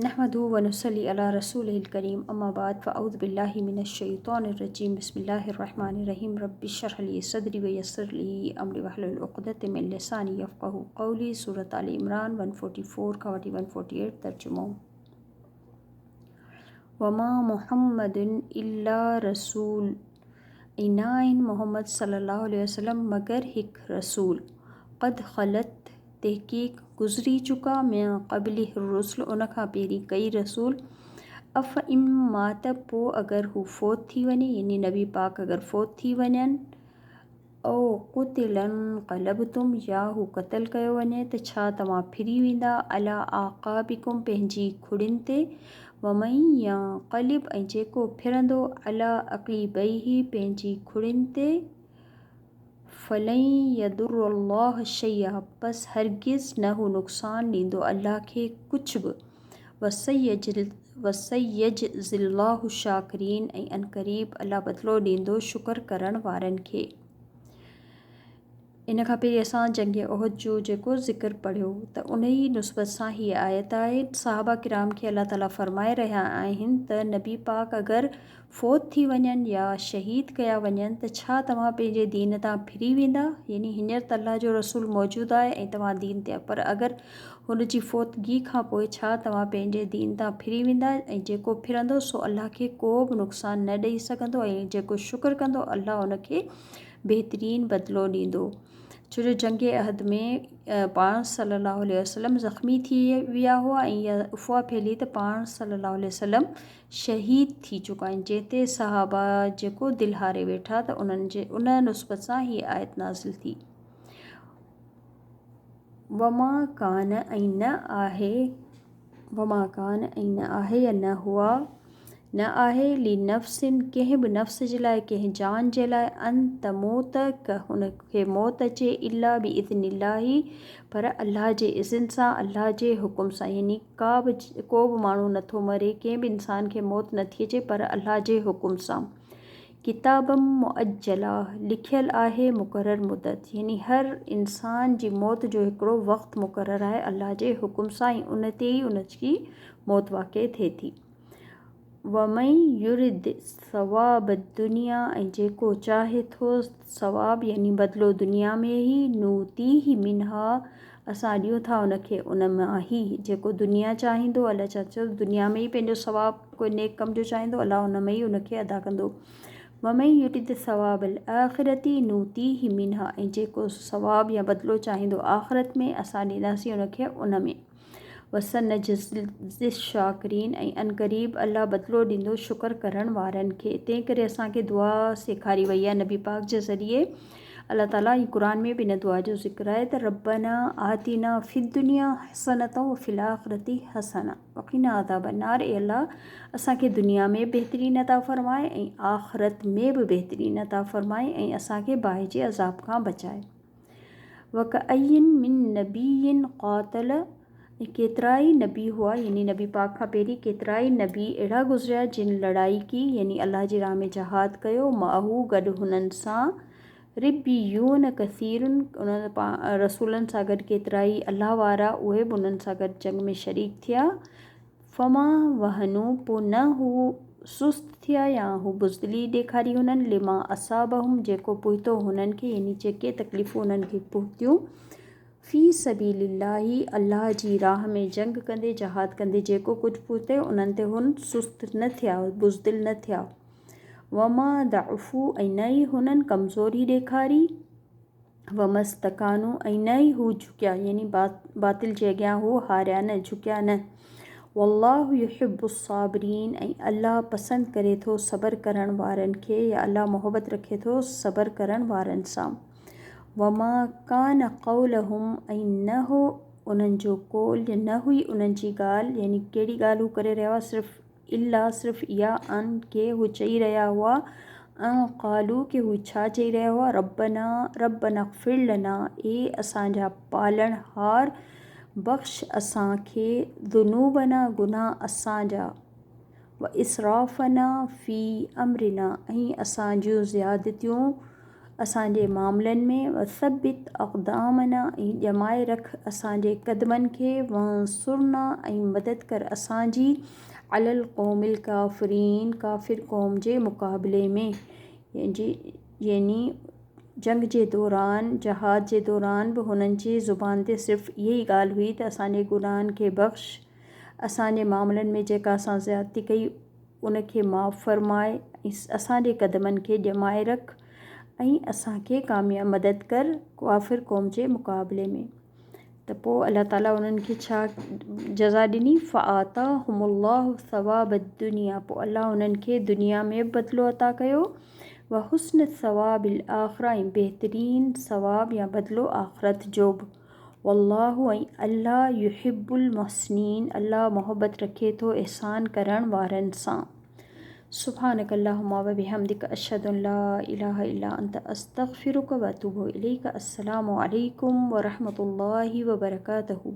नहमदुहु व नुसल्ली अला रसूलिहिल करीम अम्मा बाद फ़अऊज़ु बिल्लाहि मिनश्शैतानिर्रजीम बिस्मिल्लाहिर्रहमानिर्रहीम रब्बिश्रह ली सदरी व यस्सिर ली अमरी वहलुल उक़दतम मिन लिसानी यफ़क़हू क़ौली। सूरत आल इमरान 144 का 148 तर्जुमा। वमा मुहम्मदुन इल्ला रसूल, इनाइन मोहम्मद सल्लल्लाहु अलैहि वसल्लम मगर हिक रसूल, क़द ख़लत तहक़ीक़ गुज़री चुका, मिन क़ब्लिहि रुसल उन खां पहिरीं कई रसूल, अफ़ इम मात पो अगर हू फ़ौत थी वञे, यानी नबी पाक अगर फ़ौत थी वञनि, ओ क़ुतिलन क़लबतुम या हू क़तल कयो वञे त छा तव्हां फिरी वेंदा, अला आक़ाबिकुम पंहिंजी खुड़ियुनि ते, वमन यंक़लिब ऐं जेको फिरंदो, अला अक़ीबैहि पंहिंजी खुड़ियुनि ते, फ़लन यदुर्रल्लाह शैआ बस हरगिज़ न हू नुक़सान ॾींदो अल्लाह खे कुझु बि, वसयजज़िल्लाहु शाकिरीन ऐं अनक़रीब अल्लाह बदिलो ॾींदो शुक्र करण वारनि खे। इन खां पहिरीं असां जंग उहद जो जेको ज़िक्र पढ़ियो त उन ई निस्बत सां हीअ आयत आहे। सहाबा किराम खे अल्लाह ताला फ़रमाए रहिया आहिनि त नबी पाक अगरि फ़ौत थी वञनि या शहीद कया वञनि त छा तव्हां पंहिंजे दीन तां फिरी वेंदा, यानी हींअर त अल्लाह जो रसूल मौजूदु आहे ऐं तव्हां दीन ते, पर अगरि हुन जी फ़ौतगी खां पोइ छा तव्हां पंहिंजे दीन तां फिरी वेंदा, ऐं जेको फिरंदो सो अल्लाह खे को बि नुक़सान न ॾेई सघंदो, ऐं जेको शुक्र कंदो अल्लाह उनखे बहितरीन बदिलो ॾींदो। छो जो जंग अहद में पाण सल्लल्लाहु अलैहि वसल्लम ज़ख़्मी थी विया हुआ ऐं इहा अफ़वाह फैली त पाण सल्लल्लाहु अलैहि वसल्लम शहीद थी चुका आहिनि, जंहिंते सहाबा जेको दिलि हारे वेठा त उन्हनि जे उन निस्बत सां हीअ आयत नाज़िल थी। वमा कान ऐं न आहे, वमा कान ऐं न आहे या न हुआ न आहे ली नफ़्सिन कंहिं बि नफ़्स जे लाइ, कंहिं जान जे लाइ, अन तमूत क हुनखे मौत अचे, इल्ला बि इज़्निल्लाही पर अल्लाह जे इज़्न सां, अल्लाह जे हुकुम सां, यानी को बि माण्हू नथो मरे, कंहिं बि इंसान खे मौत नथी अचे पर अल्लाह जे हुकुम सां। किताबम मुअज्जला लिखियल आहे मुक़रर मुदत, यानी हर इंसान जी मौत जो हिकिड़ो वक़्तु मुक़रर आहे अल्लाह जे हुकुम सां, ऐं उन ते ई उनजी मौत वाक़ई थिए थी। वमन युरिद सवाब दुनिया ऐं जेको चाहे थो सवाब यानी बदिलो दुनिया में ई, नूतीही मिनहा असां ॾियूं था उनखे उन मां ई, जेको दुनिया चाहींदो अल्लाह छा चयो दुनिया में ई पंहिंजो सवाब कोई नेक कम जो चाहींदो अल्लाह उन में ई उनखे अदा कंदो। वमन युरिद सवाबल आख़िरती नूतीही मिनहा ऐं जेको सवाब या बदिलो चाहींदो आख़िरत में असां ॾींदासीं उनखे उन में। वसनजज़िल शाकिरीन ऐं अनक़रीब अल्लाह बदिलो ॾींदो शुक्र करण वारनि खे। तंहिं करे असांखे दुआ सेखारी वई आहे नबी पाक जे ज़रिए। अल्लाह ताला ई क़ुरान में बि इन दुआ जो ज़िक्र आहे त रब्बना आतिना फ़िद दुनिया हसनतौ व फ़िल आख़िरति हसना वक़िना अज़ाबन्नार। ए अल्लाह असांखे दुनिया में बहितरीन अता फ़रमाए ऐं आख़िरत में बि बहितरीन अता फ़रमाए ऐं असांखे बाहि जे अज़ाब खां बचाए। वकअय्यिन मिन नबिय्यिन क़ातल केतिरा ई नबी हुआ, यानी नबी पाक खां पहिरीं केतिरा ई नबी अहिड़ा गुज़रिया जिन लड़ाई की, यानी अल्लाह जी राह में जहाद कयो, माहू गॾु हुननि सां रिब्बियून कसीरुन उन्हनि रसूलनि सां गॾु केतिरा ई अल्लाह वारा उहे बि उन्हनि सां गॾु जंग में शरीक थिया। फ़मा वहनू पोइ न हू सुस्त थिया या हू बुज़दिली ॾेखारी हुननि, लिमा असाबहुम जेको पहुतो हुननि खे, यानी जेके तकलीफ़ूं हुननि खे पहुतियूं, फ़ी सबीलिल्लाही अल्लाह जी राह में जंग कंदे जहाद कंदे जेको कुझु पहुते उन्हनि ते हुन सुस्त न थिया, बुज़दिल न थिया। वमा दअफ़ू ऐं न ई हुननि कमज़ोरी ॾेखारी, वमस्तकानू ऐं न ई हू झुकिया, यानी बातिल जे अॻियां हू हारिया न, झुकिया न। वल्लाहु युहिब्बुस साबिरीन ऐं अल्लाह पसंदि करे थो सब्र करण वारनि खे, या अल्लाह मोहबत रखे थो सब्र करण वारनि सां। वमा कान क़ौलहुम ऐं न हो उन्हनि जो कौल, न हुई उन्हनि जी ॻाल्हि, यानी कहिड़ी ॻाल्हि हू करे रहिया हुआ, सिर्फ़ु इहा अन के हू चई रहिया हुआ, क़ालू के हू छा चई रहिया हुआ, रब्बना ग़फ़िर लना ए असांजा पालणहार, बख़्श असांखे, ज़ुनूबना गुनाह असांजा, व इसराफ़ना फ़ी अमरिना ऐं असां जूं ज़ियादतियूं असांजे मामलनि में, वसबित अक़दामना ऐं ॼमाए रख असांजे क़दमनि खे, वंसुरना ऐं मदद कर असांजी अलल क़ौमिल काफ़िरीन काफ़िर क़ौम जे मुक़ाबले में। यानी जंग जे दौरान, जहाद जे दौरान बि हुननि जी ज़ुबान ते सिर्फ़ु इहा ई ॻाल्हि हुई त असांजे गुनाहनि खे बख़्श, असांजे मामलनि में जेका असां ज़्यादती कई उनखे माफ़ फ़रमाए, ऐं असांजे क़दमनि खे ॼमाए रख ऐं असांखे कामयाब मदद कर काफ़िर क़ौम जे मुक़ाबले में। त पोइ अल्लाह ताला उन्हनि खे छा जज़ा ॾिनी, फ़आताहुमुल्लाहु सवाब दुनिया, पोइ अल्लाह उन्हनि खे दुनिया में बदिलो अता कयो, व हुस्न सवाबिल आख़िरा, ऐं बहितरीन सवाब या बदिलो आख़िरत जो बि। वल्लाहु, ऐं अल्लाह युहिब्बुल मुहसिनीन, अल्लाह मोहब्बत रखे थो एहसान करण वारनि सां। सुब्हानक अल्लाहुम्मा व बिहम्दिक, अशहदु अन ला इलाहा इल्ला अंत, अस्तग़फिरुक व अतूबु इलैक। अस्सलामु अलैकुम व रहमतुल्लाहि व बरकातहू।